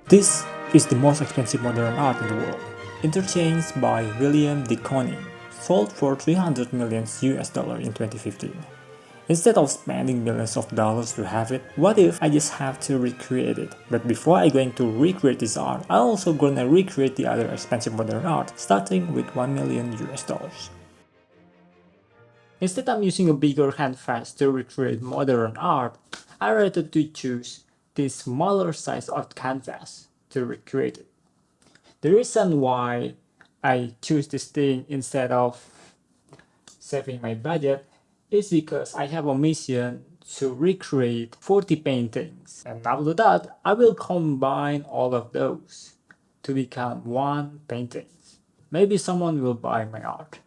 This is the most expensive modern art in the world, interchanged by William de Kooning, sold for 300 million US dollar in 2015. Instead of spending millions of dollars to have it, what if I just have to recreate it? But before I going to recreate this art, I also gonna recreate the other expensive modern art, starting with 1 million US dollars. Instead I'm using a bigger canvas to recreate modern art, I rather to choose this smaller size of canvas to recreate it. The reason why I choose this thing instead of saving my budget is because I have a mission to recreate 40 paintings, and after that I will combine all of those to become one painting. Maybe someone will buy my art.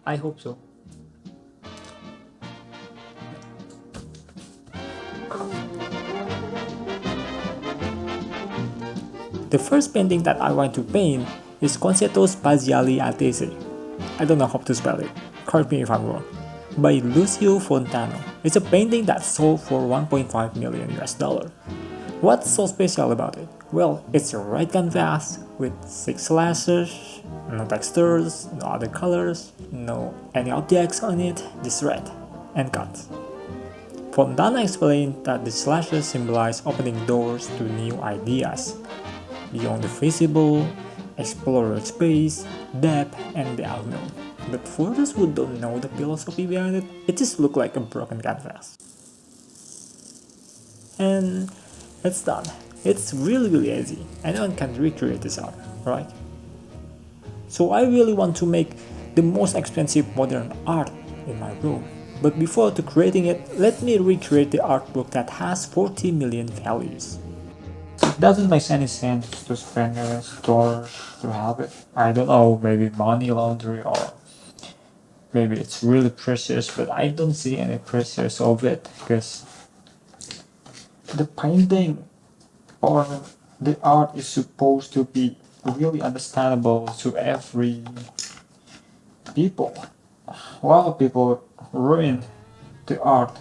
I hope so. The first painting that I want to paint is Concerto Spaziali Attese. I don't know how to spell it, correct me if I'm wrong, by Lucio Fontano. It's a painting that sold for 1.5 million US dollar. What's so special about it? Well, it's a red canvas with 6 slashes, no textures, no other colors, no any objects on it, just red and cuts. Fontana explained that the slashes symbolize opening doors to new ideas, beyond the visible, explore space, depth, and the unknown. But for those who don't know the philosophy behind it, it just looks like a broken canvas. And it's done. It's really easy. Anyone can recreate this art, right? So I really want to make the most expensive modern art in my room. But before to creating it, let me recreate the artwork that has 40 million values. It doesn't make any sense to spend millions of dollars to have it. I don't know, maybe money laundry or maybe it's really precious, but I don't see any precious of it because the painting or the art is supposed to be really understandable to every people. A lot of people ruin the art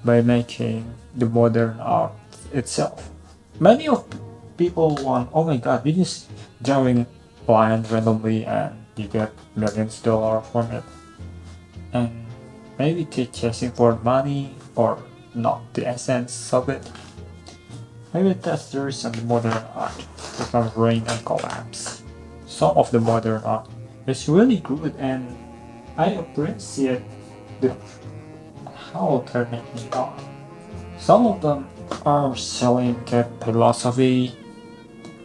by making the modern art itself. Many of people want, oh my god, you just drawing blind randomly and you get millions of dollars from it. And maybe they're chasing for money or not the essence of it. Maybe that's the reason the modern art becomes ruin and collapse. Some of the modern art is really good and I appreciate the how they're making art. Some of them are selling their philosophy,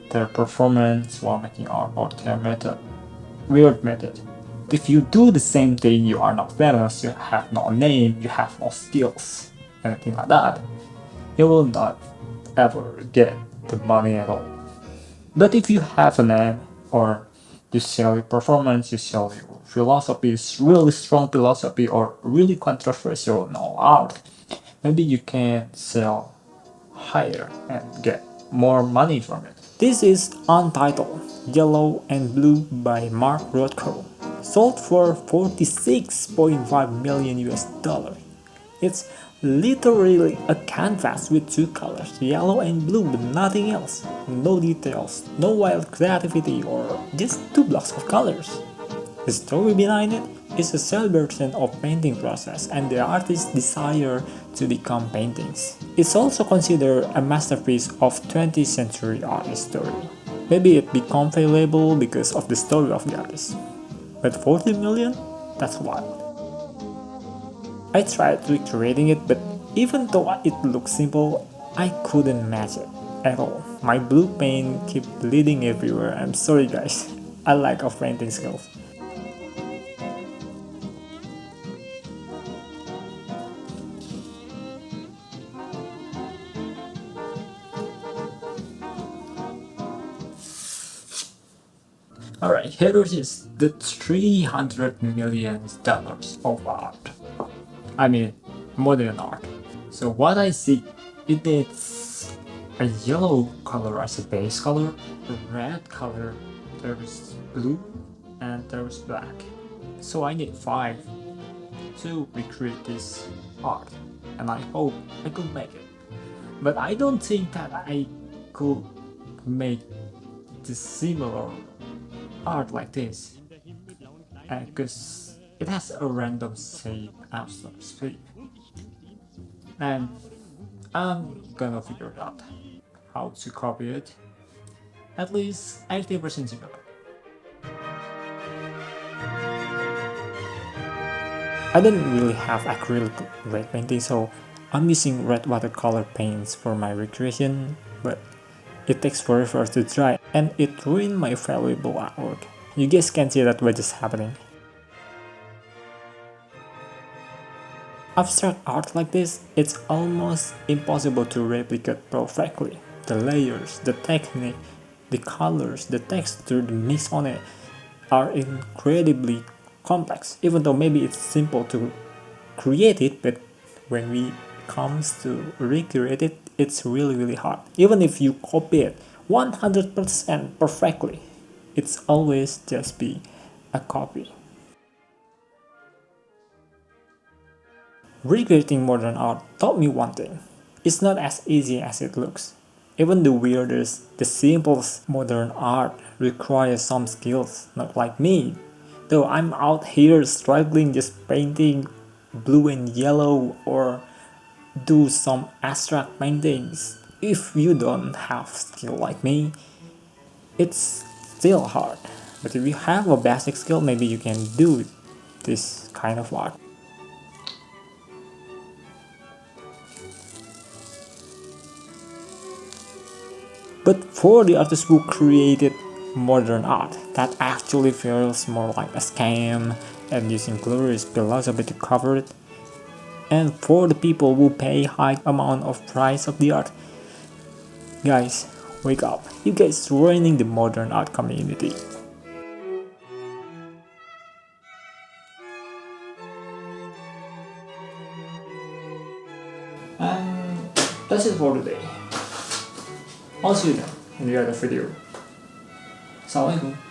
their performance while making art or their method. Weird method. If you do the same thing, you are not famous, you have no name, you have no skills, anything like that, you will not ever get the money at all. But if you have a name, or you sell your performance, you sell your philosophy, really strong philosophy, or really controversial no art, maybe you can sell higher and get more money from it. This is Untitled, Yellow and Blue by Mark Rothko, sold for 46.5 million US dollars. It's literally a canvas with two colors, yellow and blue, but nothing else. No details, no wild creativity, or just two blocks of colors. The story behind it is a celebration of painting process and the artist's desire to become paintings. It's also considered a masterpiece of 20th century art history. Maybe it became valuable because of the story of the artist. But 40 million? That's wild. I tried recreating it, but even though it looks simple, I couldn't match it at all. My blue paint kept bleeding everywhere. I'm sorry guys, I lack of painting skills. Alright, here is the $300 million of art. I mean, modern art. So what I see, it needs a yellow color as a base color, a red color, there's blue, and there's black. So I need 5 to recreate this art, and I hope I could make it. but I don't think that I could make the similar art like this, because it has a random shape and some speed, and I'm gonna figure it out how to copy it, at least 80% similar. I don't really have acrylic red painting, so I'm using red watercolor paints for my recreation, but it takes forever to dry and it ruined my valuable artwork. You guys can see that what is happening. Abstract art like this, it's almost impossible to replicate perfectly. The layers, the technique, the colors, the texture, the mix on it are incredibly complex, even though maybe it's simple to create it, but when we comes to recreate it, it's really hard. Even if you copy it 100% perfectly, it's always just be a copy. Recreating modern art taught me one thing: it's not as easy as it looks. Even the weirdest, the simplest modern art requires some skills, not like me. Though I'm out here struggling just painting blue and yellow or do some abstract paintings. If you don't have skill like me, it's still hard. But if you have a basic skill, maybe you can do this kind of art. But for the artists who created modern art that actually feels more like a scam and using glorious philosophy to cover it, and for the people who pay high amount of price of the art, guys, wake up. You guys ruining the modern art community. And that's it for today. I'll see you then in the other video. Assalamualaikum.